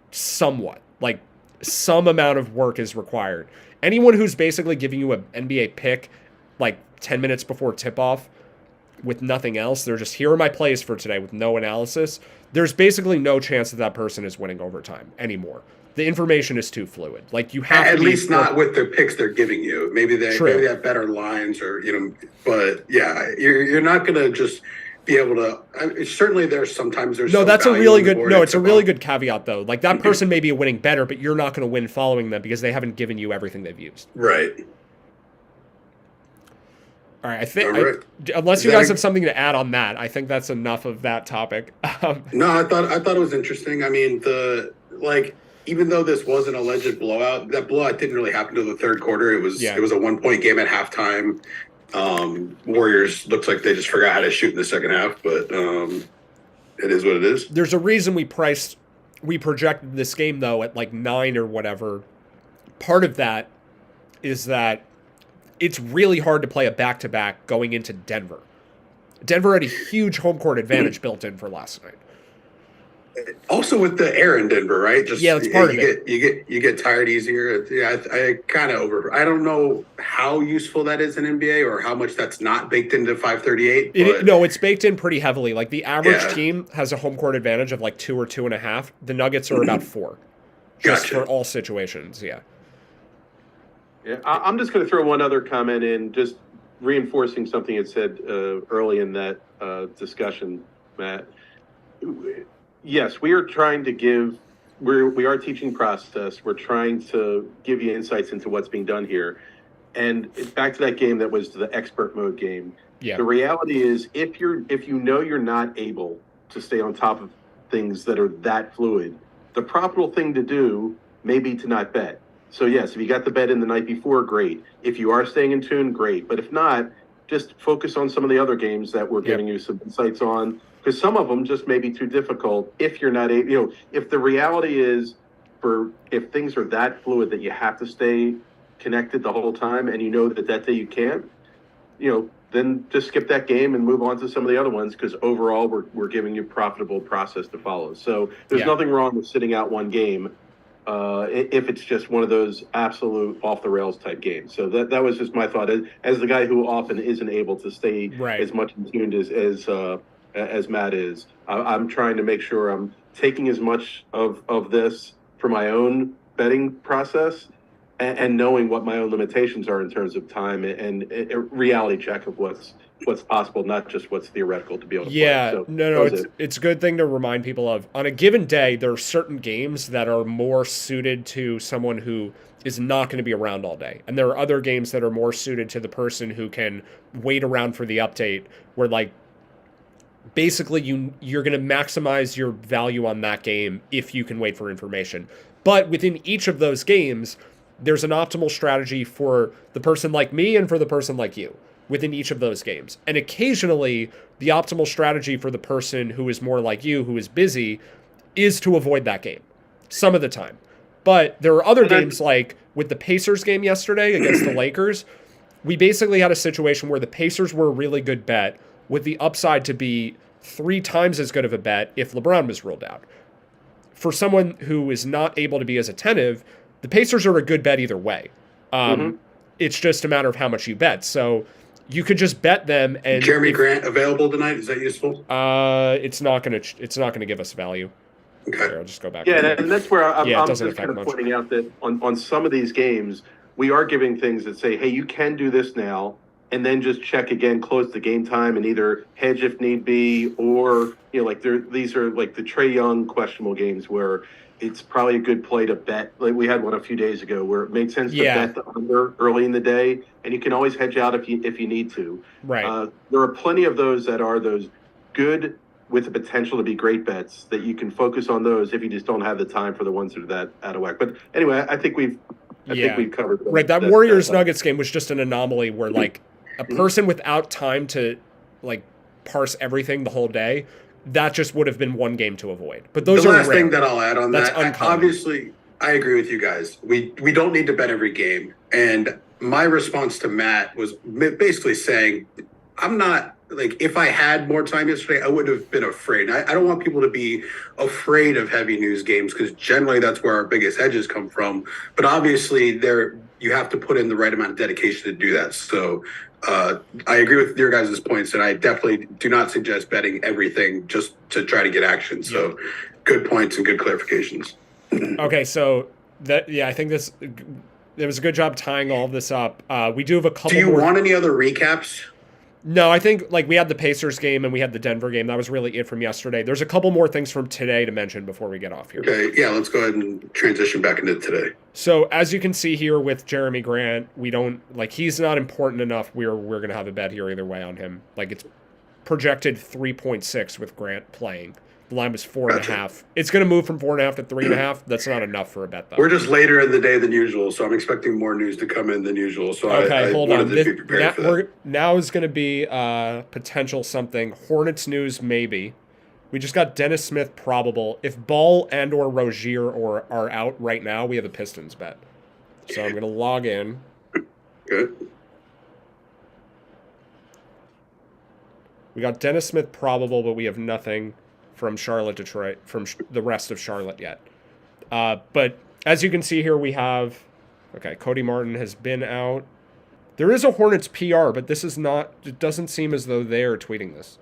somewhat. Like, some amount of work is required. Anyone who's basically giving you an NBA pick, like 10 minutes before tip-off with nothing else, they're just, here are my plays for today with no analysis, there's basically no chance that that person is winning overtime anymore. The information is too fluid. Like, you have at least not with the picks they're giving you. Maybe they have better lines, or But yeah, you're not going to just be able to. Certainly, there's no. That's a really good. No, it's a really good caveat though. Like, that person may be a winning better, but you're not going to win following them because they haven't given you everything they've used. Right. All right. I think unless you guys have something to add on that, I think that's enough of that topic. No, I thought it was interesting. I mean, even though this was an alleged blowout, that blowout didn't really happen until the third quarter. It was a 1-point game at halftime. Warriors looks like they just forgot how to shoot in the second half, but it is what it is. There's a reason we projected this game though at like 9 or whatever. Part of that is that it's really hard to play a back-to-back going into Denver. Denver had a huge home court advantage built in for last night. Also with the air in Denver, right? That's part of it. You get tired easier. Yeah, I kind of I don't know how useful that is in NBA or how much that's not baked into 538. No, it's baked in pretty heavily. Like, the average team has a home court advantage of like 2 or 2.5. The Nuggets are about 4, just for all situations. Yeah. Yeah, I'm just going to throw one other comment in, just reinforcing something it said early in that discussion, Matt. Yes, we are trying to we are teaching process. We're trying to give you insights into what's being done here. And back to that game that was the expert mode game. Yeah. The reality is, if you know you're not able to stay on top of things that are that fluid, the proper thing to do may be to not bet. So yes, if you got the bet in the night before, great. If you are staying in tune, great. But if not, just focus on some of the other games that we're giving you some insights on, because some of them just may be too difficult if you're not able. If the reality is, if things are that fluid that you have to stay connected the whole time, and you know that day you can't, then just skip that game and move on to some of the other ones, because overall we're giving you profitable process to follow. So there's nothing wrong with sitting out one game. If it's just one of those absolute off the rails type games. So that was just my thought as the guy who often isn't able to stay as much in tune as Matt is. I'm trying to make sure I'm taking as much of this for my own betting process and knowing what my own limitations are in terms of time and a reality check of what's possible, not just what's theoretical to be able to yeah, play. So no, it's a good thing to remind people of. On a given day, there are certain games that are more suited to someone who is not going to be around all day. And there are other games that are more suited to the person who can wait around for the update, where like basically you're going to maximize your value on that game if you can wait for information. But within each of those games, there's an optimal strategy for the person like me and for the person like you within each of those games. And occasionally, the optimal strategy for the person who is more like you, who is busy, is to avoid that game some of the time. But there are other games, like with the Pacers game yesterday against the Lakers, we basically had a situation where the Pacers were a really good bet with the upside to be 3 times as good of a bet if LeBron was ruled out. For someone who is not able to be as attentive, the Pacers are a good bet either way. It's just a matter of how much you bet. So you could just bet them. And Jeremy Grant available tonight? Is that useful? It's not gonna give us value. Okay, here, I'll just go back. Yeah, and that's where I'm just kind of much. pointing out that on some of these games, we are giving things that say, hey, you can do this now, and then just check again, close the game time, and either hedge if need be, or like these are like the Trae Young questionable games where it's probably a good play to bet. Like we had one a few days ago where it made sense to bet the under early in the day, and you can always hedge out if you need to. Right. There are plenty of those that are those good with the potential to be great bets that you can focus on those if you just don't have the time for the ones that are that out of whack. But anyway, I think we've covered that. Right. That Warriors Nuggets game was just an anomaly where like a person without time to like parse everything the whole day, that just would have been one game to avoid. But those are the last rare. thing that I'll add on That's that. uncommon. Obviously, I agree with you guys. We don't need to bet every game. And my response to Matt was basically saying, I'm not like, if I had more time yesterday, I would have been afraid. I don't want people to be afraid of heavy news games because generally that's where our biggest hedges come from. But obviously, you have to put in the right amount of dedication to do that. So I agree with your guys' points, and I definitely do not suggest betting everything just to try to get action. So good points and good clarifications. Okay, so I think there was a good job tying all of this up. We do have a couple. Do you want any other recaps? No, I think like we had the Pacers game and we had the Denver game. That was really it from yesterday. There's a couple more things from today to mention before we get off here. Okay, yeah, let's go ahead and transition back into today. So as you can see here with Jeremy Grant, we don't like he's not important enough. We're gonna have a bet here either way on him. Like it's projected 3.6 with Grant playing. The line was 4.5. It's going to move from 4.5 to 3.5. That's not enough for a bet, though. We're just later in the day than usual, so I'm expecting more news to come in than usual. So okay, hold on. For now is going to be potential something. Hornets news, maybe. We just got Dennis Smith probable. If Ball and or Rozier are out right now, we have a Pistons bet. So I'm going to log in. Good. We got Dennis Smith probable, but we have nothing from Charlotte, Detroit, from the rest of Charlotte yet. But as you can see here, we have... Okay, Cody Martin has been out. There is a Hornets PR, but this is not... It doesn't seem as though they are tweeting this.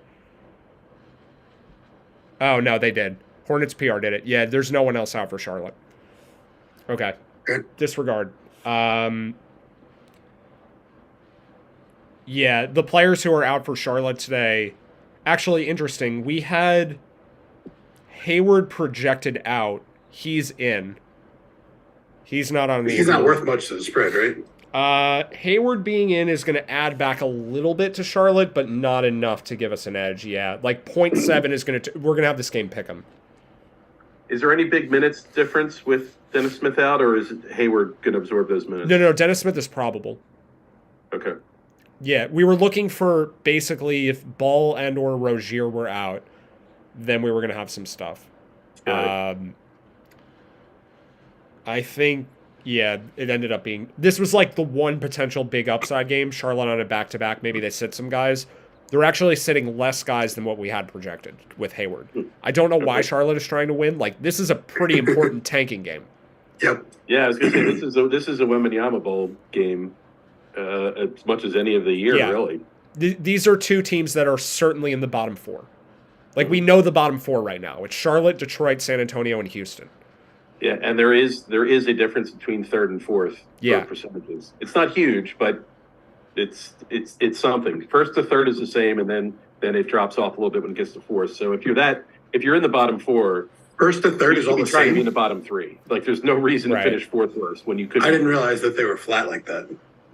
Oh, no, they did. Hornets PR did it. Yeah, there's no one else out for Charlotte. Okay. Disregard. Yeah, the players who are out for Charlotte today... Actually, interesting. We had... Hayward projected out. He's in. He's not on the... He's not worth much to the spread, right? Hayward being in is going to add back a little bit to Charlotte, but not enough to give us an edge. Yeah, like 0.7 is going to... We're going to have this game pick 'em. Is there any big minutes difference with Dennis Smith out, or is Hayward going to absorb those minutes? No. Dennis Smith is probable. Okay. Yeah, we were looking for basically if Ball and or Rozier were out, then we were going to have some stuff. I think, yeah, it ended up being... This was like the one potential big upside game. Charlotte on a back-to-back. Maybe they sit some guys. They're actually sitting less guys than what we had projected with Hayward. I don't know why Charlotte is trying to win. Like, this is a pretty important tanking game. Yep. Yeah, I was going to say, this is a Wembanyama Bowl game as much as any of the year, really. These are two teams that are certainly in the bottom 4. Like, we know the bottom 4 right now. It's Charlotte, Detroit, San Antonio, and Houston. Yeah, and there is a difference between third and fourth for percentages. It's not huge, but it's something. First to third is the same, and then it drops off a little bit when it gets to fourth. So if you're in the bottom four, first to third is all the trying to same. be in the bottom three. Like there's no reason to finish fourth worst when you could. I didn't realize that they were flat like that.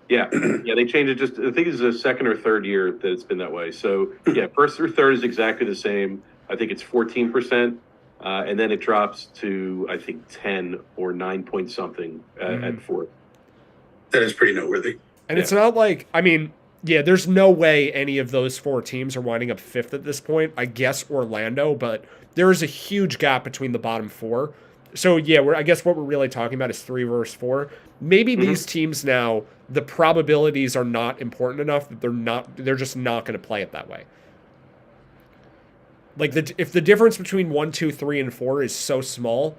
Yeah, yeah, they changed it. I think it's the second or third year that it's been that way. So yeah, first through third is exactly the same. I think it's 14%, and then it drops to I think 10 or 9 point something at fourth. That is pretty noteworthy. And it's not like, I mean, yeah, there's no way any of those four teams are winding up fifth at this point. I guess Orlando, but there is a huge gap between the bottom four. So yeah, I guess what we're really talking about is 3 versus 4. Maybe these teams now, the probabilities are not important enough that they're just not going to play it that way. Like if the difference between 1, 2, 3, and 4 is so small,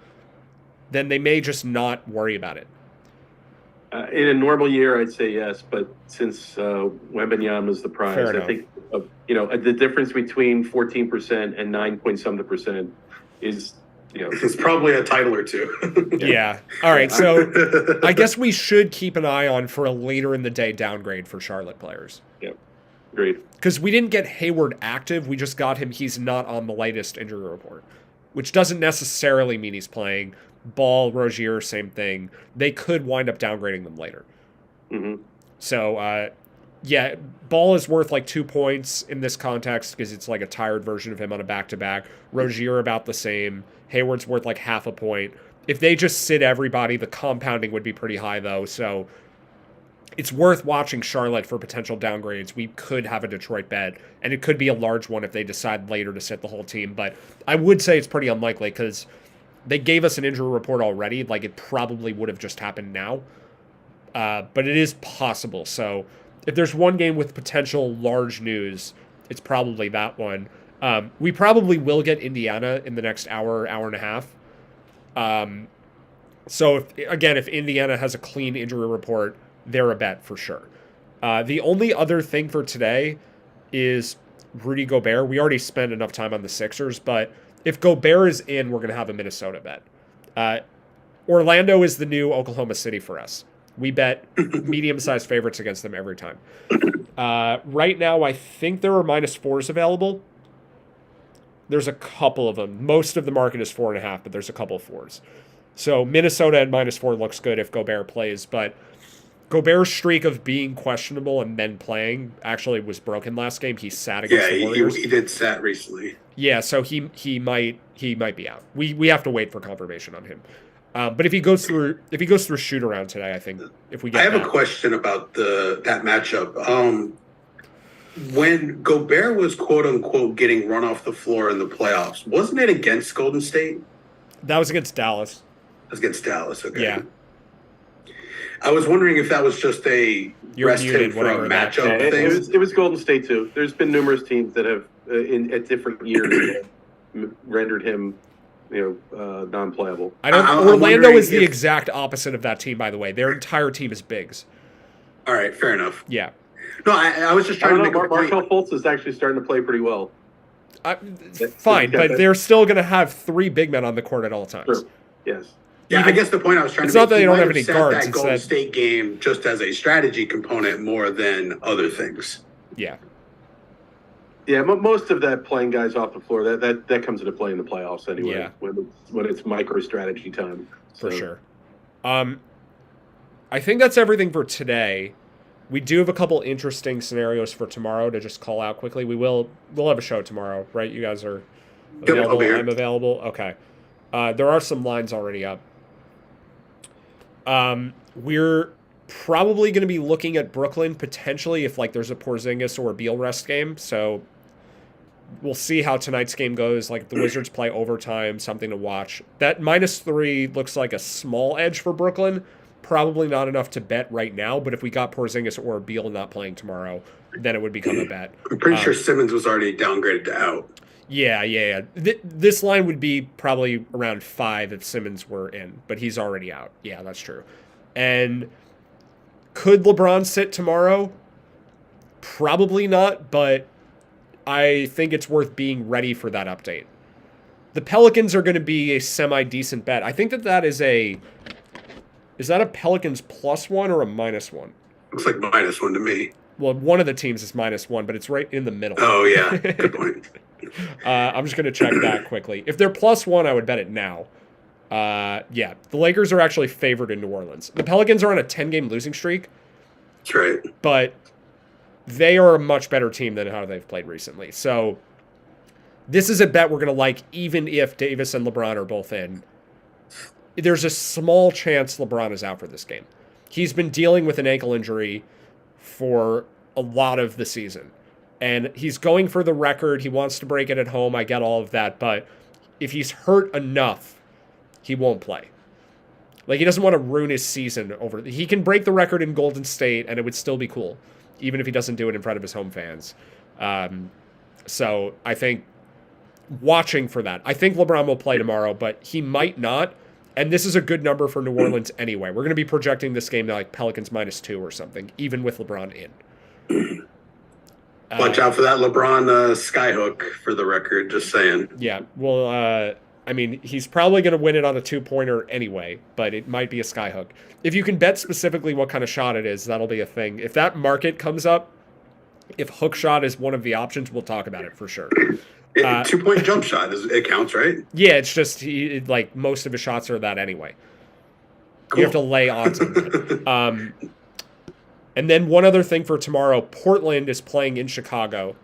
then they may just not worry about it. In a normal year, I'd say yes, but since Wembanyama is the prize, I think the difference between 14% and 9.something% is, it's probably a title or two. Yeah. All right. So I guess we should keep an eye on for a later in the day downgrade for Charlotte players. Yeah. Agreed. Because we didn't get Hayward active. We just got him. He's not on the latest injury report, which doesn't necessarily mean he's playing. Ball, Rozier, same thing. They could wind up downgrading them later. Mm-hmm. So, yeah, Ball is worth like 2 points in this context because it's like a tired version of him on a back-to-back. Rozier about the same. Hayward's worth like half a point. If they just sit everybody, the compounding would be pretty high, though. So it's worth watching Charlotte for potential downgrades. We could have a Detroit bet, and it could be a large one if they decide later to sit the whole team. But I would say it's pretty unlikely because they gave us an injury report already. Like, it probably would have just happened now. But it is possible. So if there's one game with potential large news, it's probably that one. We probably will Indiana in the next hour and a half. So if Indiana has a clean injury report, they're a bet for sure. The only other thing for today is Rudy Gobert. We already spent enough time on the Sixers, but if Gobert is in, we're going to have a Minnesota bet. Orlando is the new Oklahoma City for us. We bet medium-sized favorites against them every time. Right now, I think there are -4s available. There's a couple of them. Most of the market is 4.5, but there's a couple of 4s. So Minnesota at -4 looks good if Gobert plays, but Gobert's streak of being questionable and then playing actually was broken last game. He sat against the Warriors. He did sat recently. Yeah, so he might be out. We have to wait for confirmation on him. But if he goes through shoot around today, I think if we get I have a question about that matchup. When Gobert was quote unquote getting run off the floor in the playoffs, wasn't it against Golden State? That was against Dallas. It was against Dallas, okay. Yeah. I was wondering if that was just a rest him for a matchup thing. It was Golden State too. There's been numerous teams that have at different years rendered him non-playable. Orlando is the exact opposite of that team, by the way. Their entire team is bigs. All right, fair enough. Yeah. No, I was just trying to make a point. Markelle Fultz is actually starting to play pretty well. Fine, but they're still going to have 3 big men on the court at all times. Sure. Yes. Yeah, I guess the point I was trying to make. It's not that they don't have any guards. That Golden State game just as a strategy component more than other things. Yeah. Yeah, most of that playing guys off the floor that comes into play in the playoffs anyway. Yeah. When it's micro strategy time. For sure. I think that's everything for today. We do have a couple interesting scenarios for tomorrow to just call out quickly. We'll have a show tomorrow, right? You guys are available. Yep, I'm available. Okay. There are some lines already up. We're probably going to be looking at Brooklyn potentially if there's a Porzingis or a Beal rest game. So we'll see how tonight's game goes. Like, the Wizards play overtime, something to watch. That -3 looks like a small edge for Brooklyn. Probably not enough to bet right now, but if we got Porzingis or Beal not playing tomorrow, then it would become a bet. I'm pretty sure Simmons was already downgraded to out. Yeah. This line would be probably around 5 if Simmons were in, but he's already out. Yeah, that's true. And could LeBron sit tomorrow? Probably not, but I think it's worth being ready for that update. The Pelicans are going to be a semi-decent bet. I think that is a Pelicans +1 or a -1? Looks like -1 to me. Well, one of the teams is -1, but it's right in the middle. Oh, yeah. Good point. I'm just going to check that quickly. If they're +1, I would bet it now. Yeah, the Lakers are actually favored in New Orleans. The Pelicans are on a 10-game losing streak. That's right. But they are a much better team than how they've played recently. So this is a bet we're going to like even if Davis and LeBron are both in. There's a small chance LeBron is out for this game. He's been dealing with an ankle injury for a lot of the season. And he's going for the record. He wants to break it at home. I get all of that. But if he's hurt enough, he won't play. Like, he doesn't want to ruin his season over. He can break the record in Golden State, and it would still be cool, even if he doesn't do it in front of his home fans. So I think watching for that. I think LeBron will play tomorrow, but he might not. And this is a good number for New Orleans anyway. We're going to be projecting this game to like Pelicans -2 or something, even with LeBron in. Watch out for that LeBron skyhook, for the record, just saying. Yeah, well, I mean, he's probably going to win it on a 2-pointer anyway, but it might be a skyhook. If you can bet specifically what kind of shot it is, that'll be a thing. If that market comes up, if hook shot is one of the options, we'll talk about it for sure. 2-point jump shot, it counts, right? Yeah, it's just, like, most of his shots are that anyway. Cool. You have to lay odds on that. And then one other thing for tomorrow, Portland is playing in Chicago,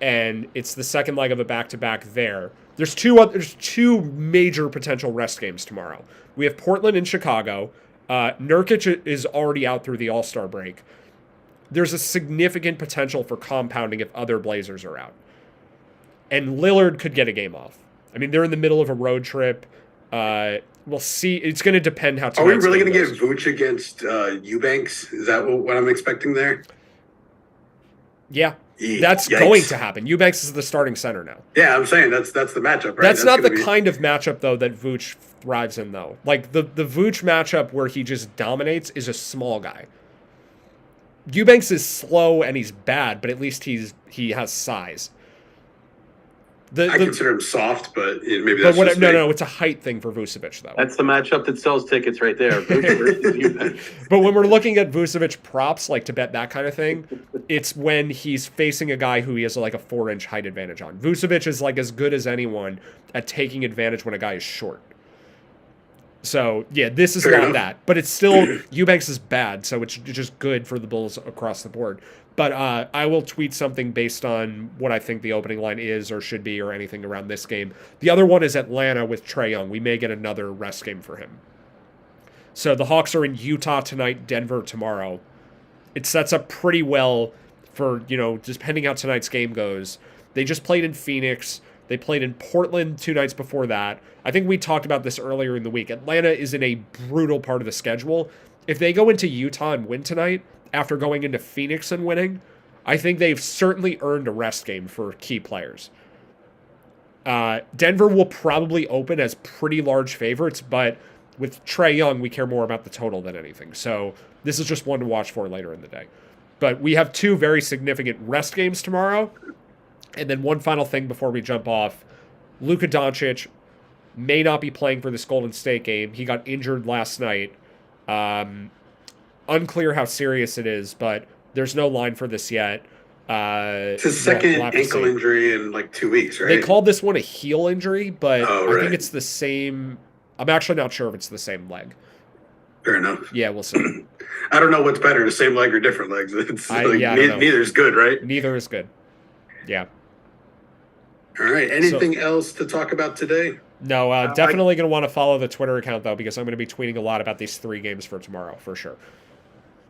and it's the second leg of a back-to-back there. There's two major potential rest games tomorrow. We have Portland and Chicago. Nurkic is already out through the All-Star break. There's a significant potential for compounding if other Blazers are out. And Lillard could get a game off. I mean, they're in the middle of a road trip. We'll see. It's going to depend how. Are we really going to get Vooch against Eubanks? Is that what I'm expecting there? Yeah, that's going to happen. Eubanks is the starting center now. Yeah, I'm saying that's the matchup, right? That's not the kind of matchup though that Vooch thrives in though. Like the Vooch matchup where he just dominates is a small guy. Eubanks is slow and he's bad, but at least he has size. I consider him soft, but maybe that's just no, it's a height thing for Vucevic, though. That's the matchup that sells tickets right there. But when we're looking at Vucevic props, like to bet that kind of thing, it's when he's facing a guy who he has like a 4-inch height advantage on. Vucevic is like as good as anyone at taking advantage when a guy is short. So, yeah, this is not that. But it's still, Eubanks is bad, so it's just good for the Bulls across the board. But I will tweet something based on what I think the opening line is or should be or anything around this game. The other one is Atlanta with Trae Young. We may get another rest game for him. So the Hawks are in Utah tonight, Denver tomorrow. It sets up pretty well for, depending how tonight's game goes. They just played in Phoenix. They played in Portland 2 nights before that. I think we talked about this earlier in the week. Atlanta is in a brutal part of the schedule. If they go into Utah and win tonight, after going into Phoenix and winning, I think they've certainly earned a rest game for key players. Denver will probably open as pretty large favorites, but with Trae Young, we care more about the total than anything. So this is just one to watch for later in the day. But we have 2 very significant rest games tomorrow. And then one final thing before we jump off. Luka Doncic may not be playing for this Golden State game. He got injured last night. Unclear how serious it is, but there's no line for this yet. It's his second ankle injury in like 2 weeks, right? They called this one a heel injury, but right. I think it's the same. I'm actually not sure if it's the same leg. Fair enough. Yeah, we'll see. I don't know what's better, the same leg or different legs. It's neither is good, right? Neither is good. Yeah. All right. Anything else to talk about today? No, definitely going to want to follow the Twitter account, though, because I'm going to be tweeting a lot about these 3 games for tomorrow, for sure.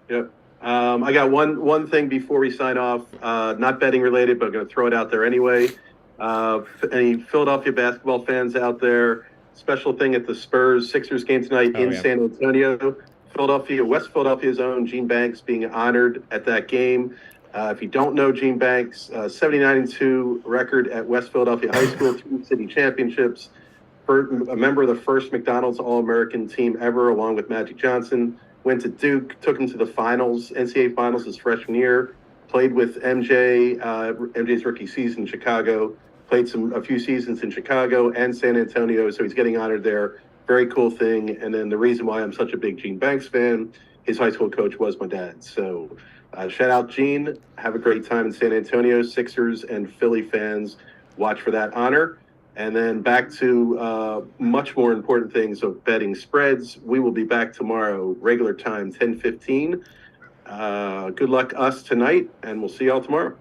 Yep. I got one thing before we sign off, not betting related, but I'm going to throw it out there anyway. Any Philadelphia basketball fans out there, special thing at the Spurs-Sixers game tonight San Antonio. West Philadelphia's own Gene Banks being honored at that game. If you don't know Gene Banks, 79-2 record at West Philadelphia High School, 2 city championships, a member of the first McDonald's All-American team ever, along with Magic Johnson. Went to Duke, took him to the finals, NCAA finals his freshman year, played with MJ, MJ's rookie season in Chicago. played a few seasons in Chicago and San Antonio, so he's getting honored there. Very cool thing. And then the reason why I'm such a big Gene Banks fan, his high school coach was my dad. So shout out Gene. Have a great time in San Antonio. Sixers and Philly fans, watch for that honor. And then back to much more important things of betting spreads. We will be back tomorrow, regular time, 10:15. Good luck us tonight, and we'll see y'all tomorrow.